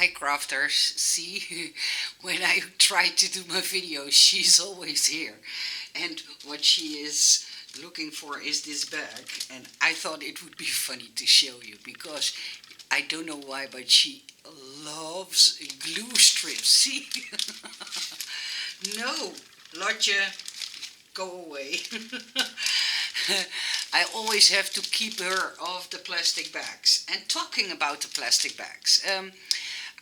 Hi crafters, see, when I try to do my videos, she's always here. And what she is looking for is this bag. And I thought it would be funny to show you because I don't know why, but she loves glue strips. See? No, Lotje, go away. I always have to keep her off the plastic bags. And talking about the plastic bags,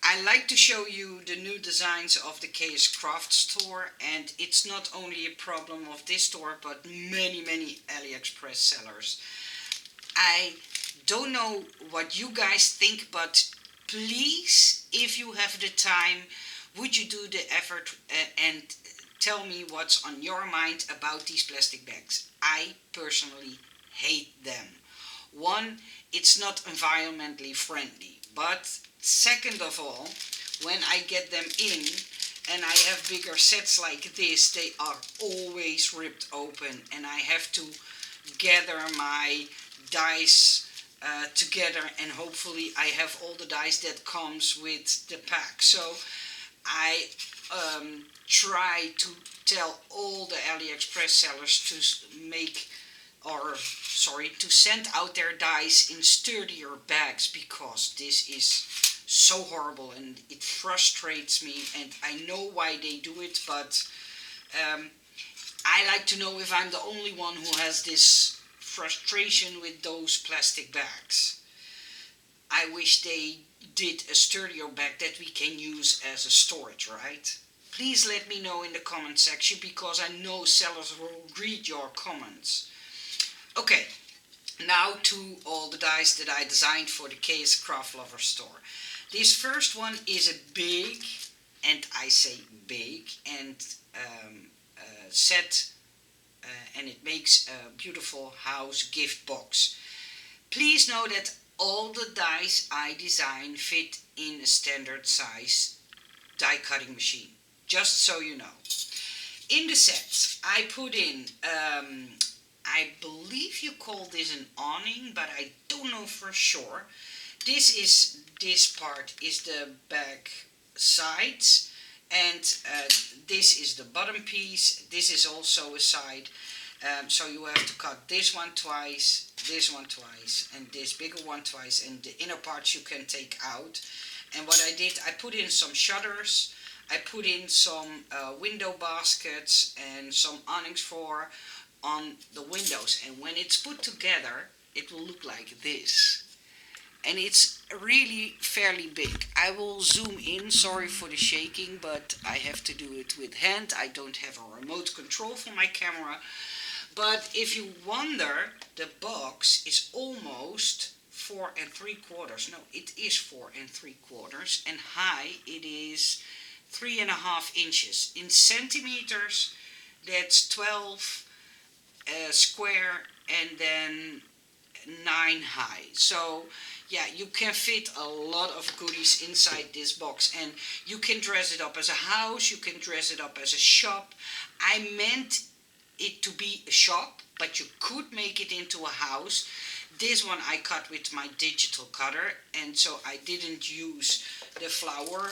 I like to show you the new designs of the Kscraft store, and it's not only a problem of this store, but many AliExpress sellers. I don't know what you guys think, but please, if you have the time, would you do the effort and tell me what's on your mind about these plastic bags? I personally hate them. One, it's not environmentally friendly, but second of all, when I get them in and I have bigger sets like this, they are always ripped open and I have to gather my dice together, and hopefully I have all the dice that comes with the pack. So I try to tell all the AliExpress sellers to to send out their dice in sturdier bags, because this is so horrible and it frustrates me, and I know why they do it, but I like to know if I'm the only one who has this frustration with those plastic bags. I wish they did a sturdier bag that we can use as a storage, right? Please let me know in the comment section, because I know sellers will read your comments. Okay, now to all the dice that I designed for the Kscraft Lover store. This first one is a big, and I say big, and set, and it makes a beautiful house gift box. Please know that all the dice I design fit in a standard size die cutting machine, just so you know. In the set I put in, I believe you call this an awning, but I don't know for sure. This part is the back sides, and this is the bottom piece. This is also a side. So you have to cut this one twice, and this bigger one twice, and the inner parts you can take out. And what I did, I put in some shutters, I put in some window baskets and some awnings for on the windows. And when it's put together, it will look like this. And it's really fairly big. I will zoom in, sorry for the shaking, but I have to do it with hand. I don't have a remote control for my camera. But if you wonder, the box is almost 4 3/4. No, it is 4 3/4, and high it is 3.5 inches. In centimeters, that's 12 square, and then 9 high. So yeah, you can fit a lot of goodies inside this box, and you can dress it up as a house, you can dress it up as a shop. I meant it to be a shop, but you could make it into a house. This one I cut with my digital cutter, and so I didn't use the flower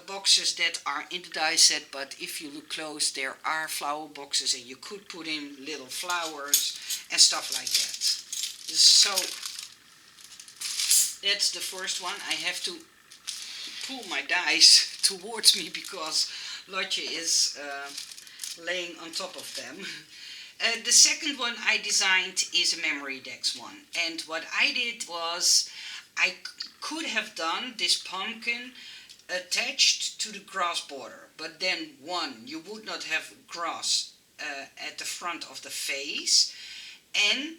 boxes that are in the die set, but if you look close, there are flower boxes, and you could put in little flowers and stuff like that. So that's the first one. I have to pull my dice towards me because Lotje is laying on top of them. The second one I designed is a memory decks one, and what I did was I could have done this pumpkin attached to the grass border, but then one, you would not have grass at the front of the face, and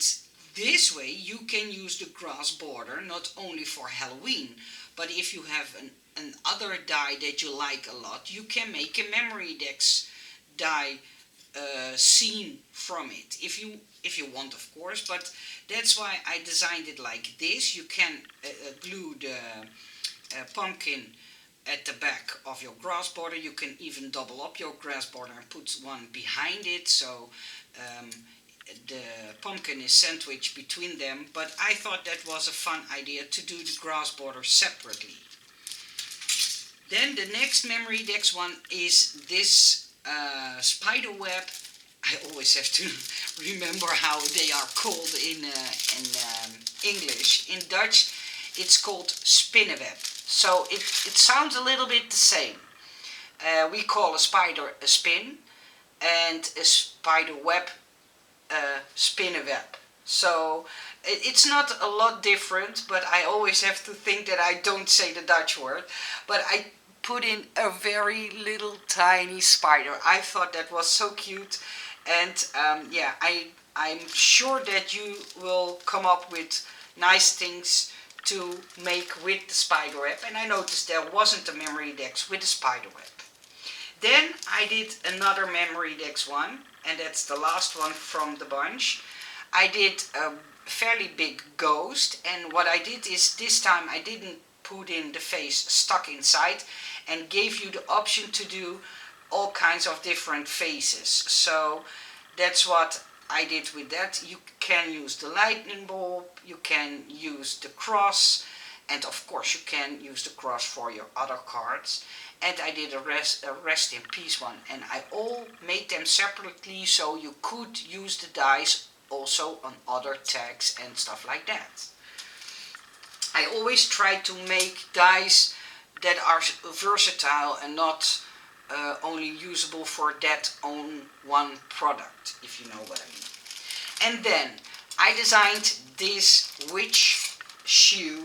this way you can use the grass border not only for Halloween, but if you have an other die that you like a lot, you can make a memory decks die scene from it, if you want, of course. But that's why I designed it like this. You can glue the pumpkin at the back of your grass border. You can even double up your grass border and put one behind it, so the pumpkin is sandwiched between them. But I thought that was a fun idea to do the grass border separately. Then the next memory index one is this Spiderweb. I always have to remember how they are called in English. In Dutch, it's called spinnenweb. So it sounds a little bit the same. We call a spider a spin, and a spider web spinnenweb. So it's not a lot different, but I always have to think that I don't say the Dutch word. But I put in a very little tiny spider. I thought that was so cute. And yeah, I'm sure that you will come up with nice things to make with the spiderweb. And I noticed there wasn't a memory index with the spiderweb. Then I did another memory index one, and that's the last one from the bunch. I did a fairly big ghost, and what I did is this time I didn't put in the face stuck inside and gave you the option to do all kinds of different faces. So that's what I did with that. You can use the lightning bulb, you can use the cross, and of course you can use the cross for your other cards. And I did a rest in peace one, and I all made them separately so you could use the dice also on other tags and stuff like that. I always try to make dice that are versatile and not only usable for that one product, if you know what I mean. And then I designed this witch shoe,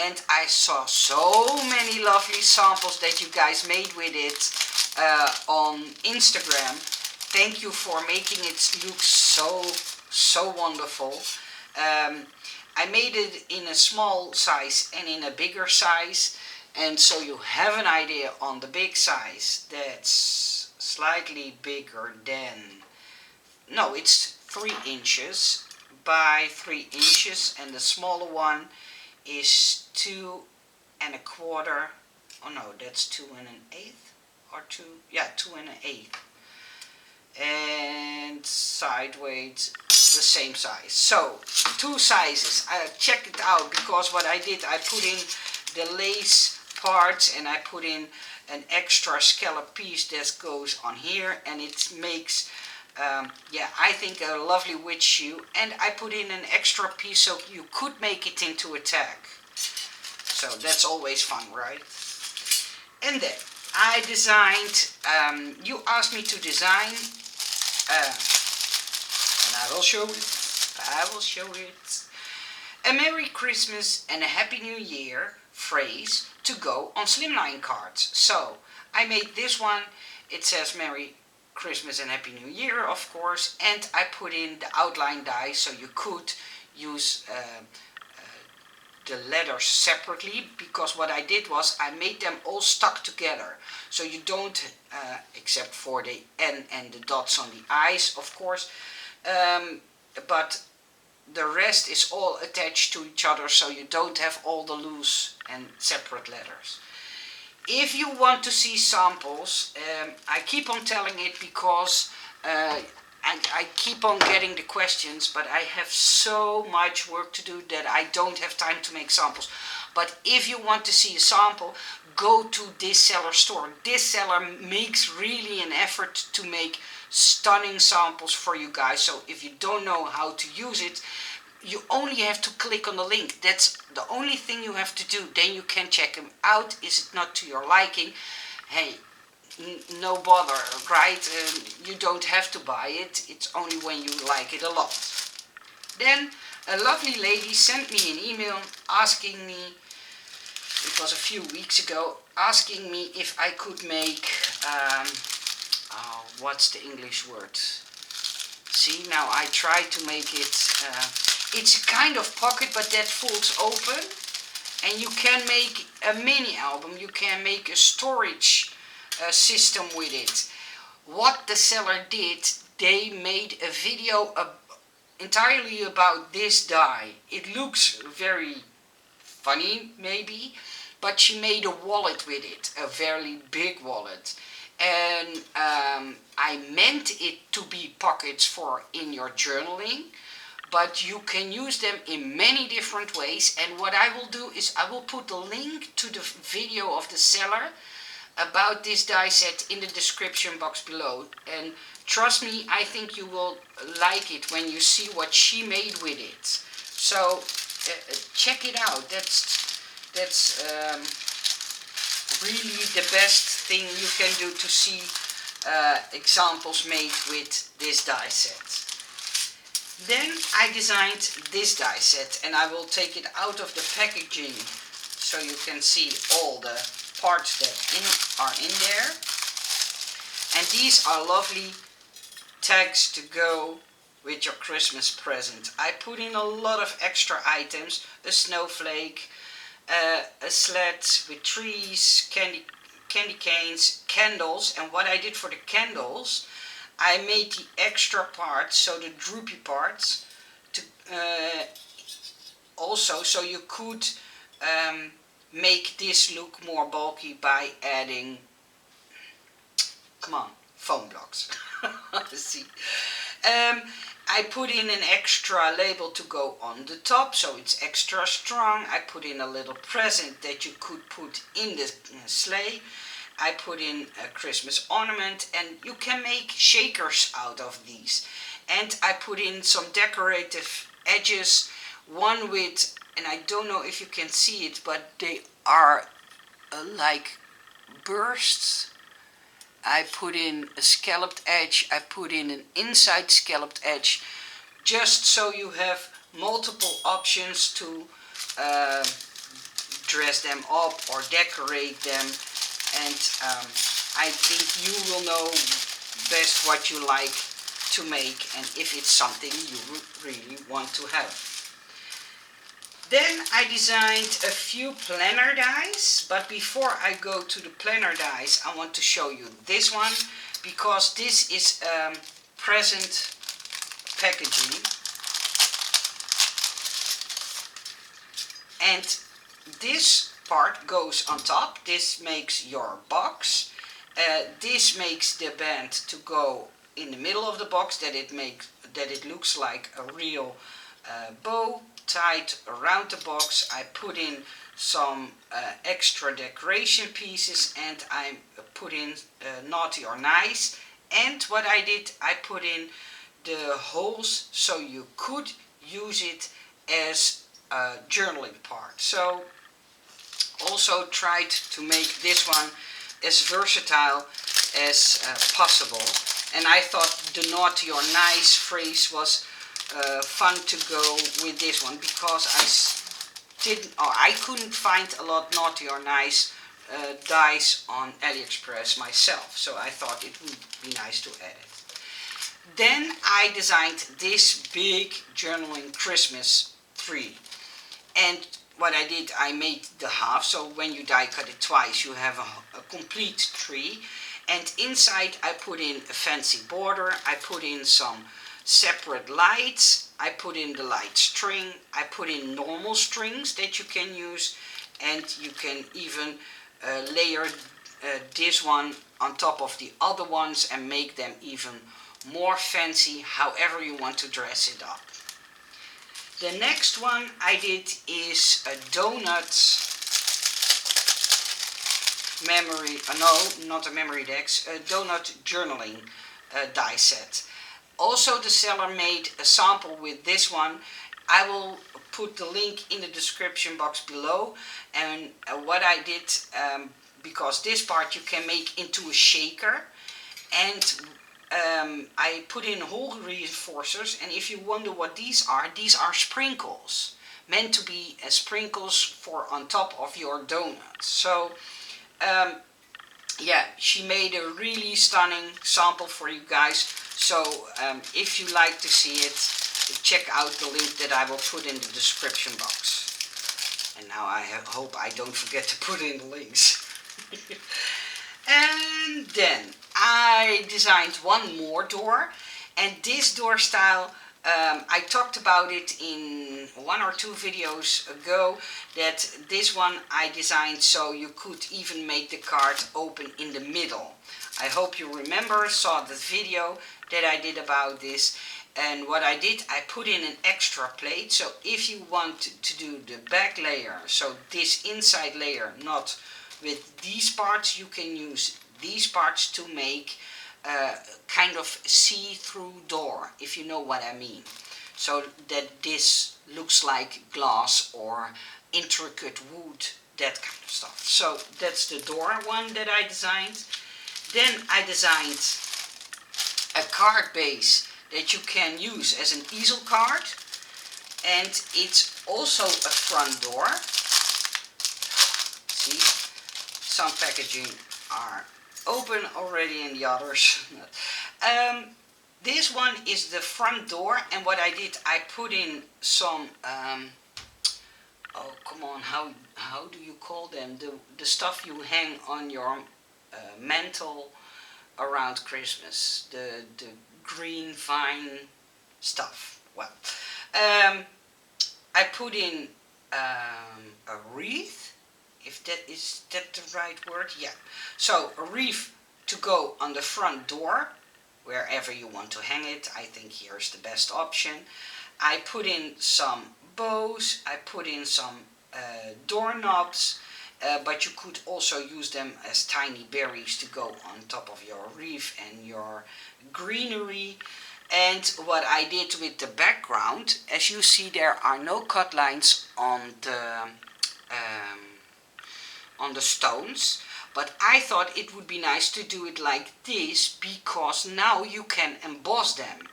and I saw so many lovely samples that you guys made with it on Instagram. Thank you for making it look so wonderful. I made it in a small size and in a bigger size, and so you have an idea on the big size that's slightly bigger than, no, it's 3 inches by 3 inches, and the smaller one is 2 1/4. Oh no, that's 2 1/8 or 2, yeah, 2 1/8. And sideways the same size. So 2 sizes. I checked it out because what I did, I put in the lace parts and I put in an extra scallop piece that goes on here, and it makes yeah, I think a lovely witch shoe. And I put in an extra piece so you could make it into a tag. So that's always fun, right? And then I designed, you asked me to design, and I will show it. I will show it. A Merry Christmas and a Happy New Year phrase to go on slimline cards. So I made this one. It says Merry Christmas and Happy New Year, of course, and I put in the outline die so you could use the letters separately, because what I did was I made them all stuck together, so you don't, except for the N and the dots on the eyes, of course, but the rest is all attached to each other, so you don't have all the loose and separate letters. If you want to see samples, I keep on telling it because I keep on getting the questions, but I have so much work to do that I don't have time to make samples. But if you want to see a sample, go to this seller store. This seller makes really an effort to make stunning samples for you guys. So if you don't know how to use it, you only have to click on the link. That's the only thing you have to do. Then you can check them out. Is it not to your liking? Hey, no bother, right? You don't have to buy it. It's only when you like it a lot. Then a lovely lady sent me an email asking me, it was a few weeks ago, asking me if I could make, what's the English word? See, now I try to make it, it's a kind of pocket, but that folds open, and you can make a mini album, you can make a storage system with it. What the seller did, they made a video entirely about this die. It looks very funny maybe, but she made a wallet with it, a very big wallet. And I meant it to be pockets for in your journaling, but you can use them in many different ways. And what I will do is I will put the link to the video of the seller about this die set in the description box below, and trust me, I think you will like it when you see what she made with it. So check it out. That's really the best thing you can do to see examples made with this die set. Then I designed this die set, and I will take it out of the packaging so you can see all the parts that are in there. And these are lovely tags to go with your Christmas present. I put in a lot of extra items: a snowflake, a sled with trees, candy canes, candles. And what I did for the candles, I made the extra parts, so the droopy parts, to also so you could make this look more bulky by adding, come on, foam blocks. See, I put in an extra label to go on the top, so it's extra strong. I put in a little present that you could put in the sleigh. I put in a Christmas ornament, and you can make shakers out of these. And I put in some decorative edges, one with, and I don't know if you can see it, but they are like bursts. I put in a scalloped edge, I put in an inside scalloped edge, just so you have multiple options to dress them up or decorate them. And I think you will know best what you like to make and if it's something you really want to have. Then I designed a few planner dies, but before I go to the planner dies, I want to show you this one, because this is present packaging. And this part goes on top. This makes your box. This makes the band to go in the middle of the box, that it looks like a real bow tied around the box. I put in some extra decoration pieces, and I put in naughty or nice. And what I did, I put in the holes so you could use it as a journaling part. So also tried to make this one as versatile as possible. And I thought the naughty or nice phrase was fun to go with this one, because I couldn't find a lot naughty or nice dies on AliExpress myself, so I thought it would be nice to add it. Then I designed this big journaling Christmas tree, and what I did, I made the half, so when you die cut it twice you have a complete tree. And inside I put in a fancy border, I put in some separate lights, I put in the light string, I put in normal strings that you can use, and you can even layer this one on top of the other ones and make them even more fancy, however you want to dress it up. The next one I did is a donut memory, no, not a memory decks, a donut journaling die set. Also the seller made a sample with this one. I will put the link in the description box below. And what I did, because this part you can make into a shaker, and I put in hole reinforcers, and if you wonder what these are sprinkles, meant to be sprinkles for on top of your donuts. So yeah, she made a really stunning sample for you guys. So if you like to see it, check out the link that I will put in the description box. And now I hope I don't forget to put in the links. And then I designed one more door, and this door style, I talked about it in 1 or 2 videos ago, that this one I designed so you could even make the card open in the middle. I hope you saw the video that I did about this. And what I did, I put in an extra plate, so if you want to do the back layer, so this inside layer not with these parts, you can use these parts to make kind of see-through door, if you know what I mean. So that this looks like glass or intricate wood, that kind of stuff. So that's the door one that I designed. Then I designed a card base that you can use as an easel card, and it's also a front door. See, some packaging are open already and the others not. This one is the front door, and what I did, I put in some oh come on, how do you call them, the stuff you hang on your mantle around Christmas, the green vine stuff. Well, I put in a wreath, if that is that the right word, yeah. So a wreath to go on the front door, wherever you want to hang it. I think here's the best option. I put in some bows, I put in some doorknobs, but you could also use them as tiny berries to go on top of your wreath and your greenery. And what I did with the background, as you see, there are no cut lines on the stones, but I thought it would be nice to do it like this, because now you can emboss them,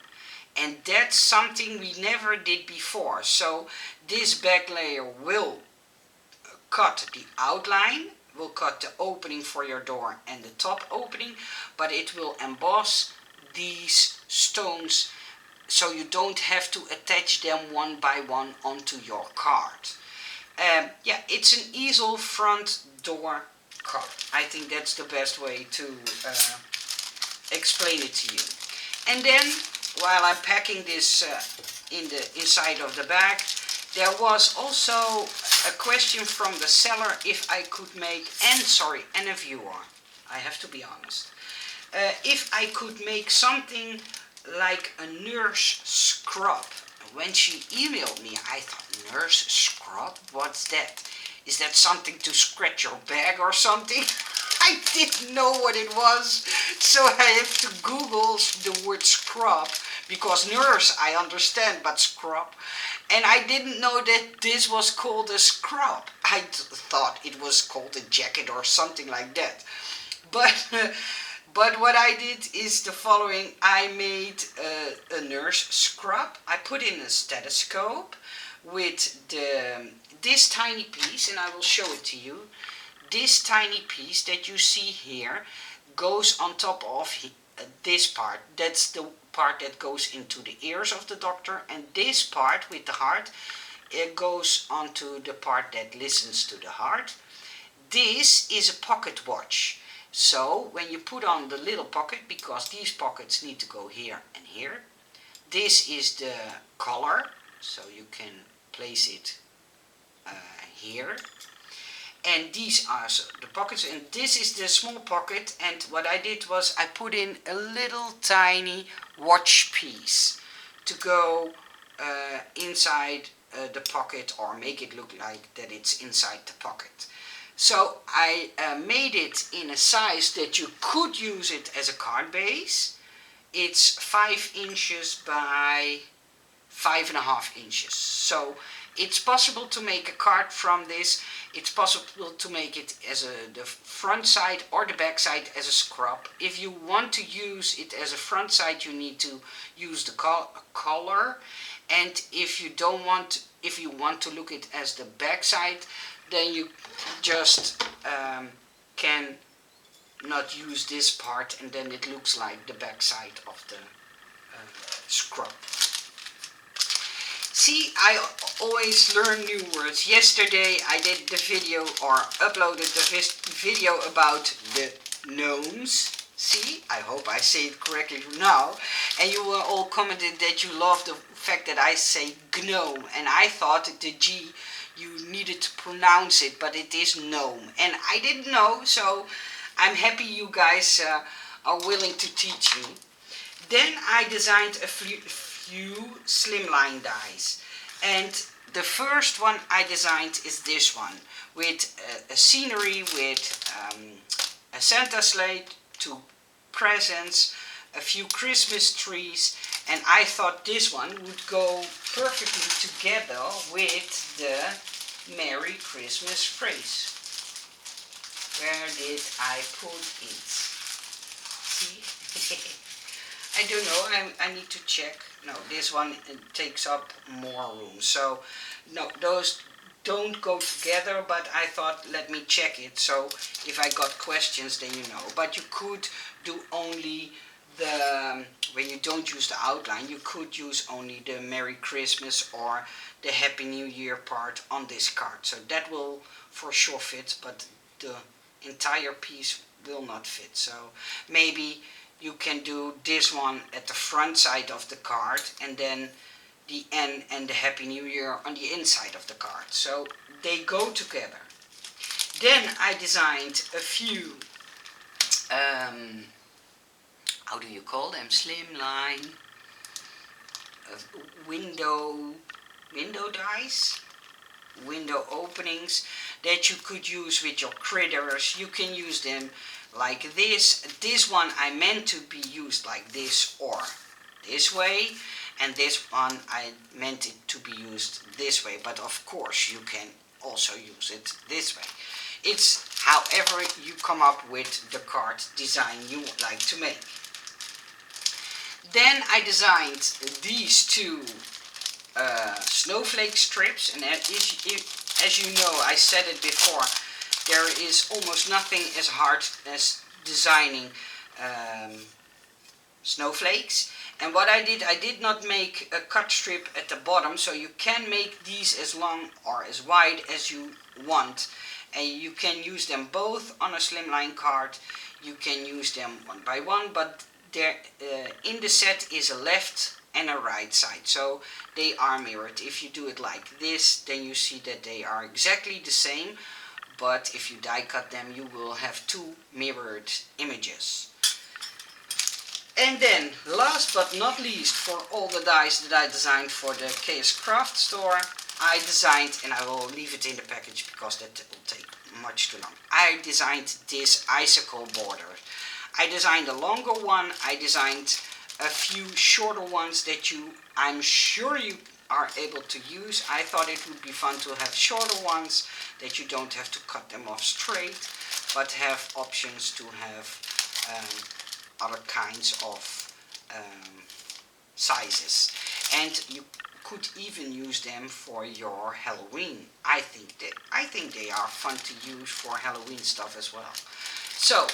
and that's something we never did before. So this back layer will cut the outline, will cut the opening for your door and the top opening, but it will emboss these stones so you don't have to attach them one by one onto your card. Yeah, it's an easel front door card. I think that's the best way to explain it to you. And then, while I'm packing this in the inside of the bag, there was also a question from the seller if I could make, and a viewer, I have to be honest, if I could make something like a nurse scrub. When she emailed me, I thought, nurse scrub? What's that? Is that something to scratch your bag or something? I didn't know what it was, so I have to Google the word scrub, because nurse I understand, but scrub. And I didn't know that this was called a scrub. I thought it was called a jacket or something like that. But what I did is the following. I made a nurse scrub. I put in a stethoscope with this tiny piece, and I will show it to you. This tiny piece that you see here goes on top of this part. That's the part that goes into the ears of the doctor, and this part with the heart, it goes onto the part that listens to the heart. This is a pocket watch. So when you put on the little pocket, because these pockets need to go here and here, this is the collar, so you can place it here. And these are the pockets, and this is the small pocket. And what I did was I put in a little tiny watch piece to go inside the pocket, or make it look like that it's inside the pocket. So I made it in a size that you could use it as a card base. It's 5 inches by 5.5 inches. So it's possible to make a card from this. It's possible to make it as the front side or the back side as a scrub. If you want to use it as a front side, you need to use the collar. And if you don't want, if you want to look it as the back side, then you just can not use this part, and then it looks like the back side of the scrub. See, I always learn new words. Yesterday I did the video, or uploaded the video about the gnomes. See, I hope I say it correctly now. And you all commented that you love the fact that I say gnome. And I thought the G, you needed to pronounce it, but it is gnome. And I didn't know, so I'm happy you guys are willing to teach me. Then I designed a few slimline dies. And The first one I designed is this one, with a scenery with a Santa sleigh, 2 presents, a few Christmas trees, and I thought this one would go perfectly together with the Merry Christmas phrase. Where did I put it? See? I don't know, I need to check. No, this one takes up more room. So, no, those don't go together, but I thought, let me check it. So, if I got questions, then you know. But you could do only the, when you don't use the outline, you could use only the Merry Christmas or the Happy New Year part on this card. So that will for sure fit, but the entire piece will not fit. So maybe you can do this one at the front side of the card and then the N and the Happy New Year on the inside of the card. So they go together. Then I designed a few, how do you call them? Slimline, window dies, window openings that you could use with your critters. You can use them like this. This one I meant to be used like this or this way, and this one I meant it to be used this way, but of course you can also use it this way. It's however you come up with the card design you would like to make. Then I designed these 2 snowflake strips, and as you know, I said it before, there is almost nothing as hard as designing snowflakes. And what I did not make a cut strip at the bottom, so you can make these as long or as wide as you want. And you can use them both on a slimline card. You can use them one by one, but there in the set is a left and a right side, so they are mirrored. If you do it like this, then you see that they are exactly the same, but if you die cut them, you will have 2 mirrored images. And then, last but not least, for all the dies that I designed for the Kscraft store, I designed, and I will leave it in the package because that will take much too long, I designed this icicle border. I designed a longer one, I designed a few shorter ones that I'm sure you are able to use. I thought it would be fun to have shorter ones that you don't have to cut them off straight, but have options to have other kinds of sizes. And you could even use them for your Halloween. I think they are fun to use for Halloween stuff as well. So,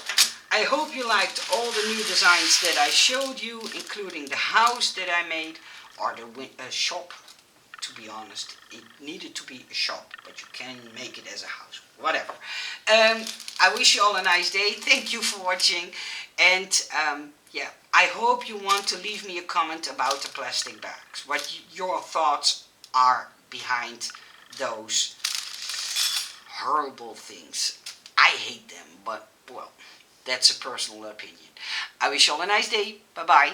I hope you liked all the new designs that I showed you, including the house that I made, or the shop. To be honest, it needed to be a shop, but you can make it as a house, whatever. I wish you all a nice day. Thank you for watching, and yeah, I hope you want to leave me a comment about the plastic bags, what your thoughts are behind those horrible things. I hate them, but well, that's a personal opinion. I wish you all a nice day. Bye bye.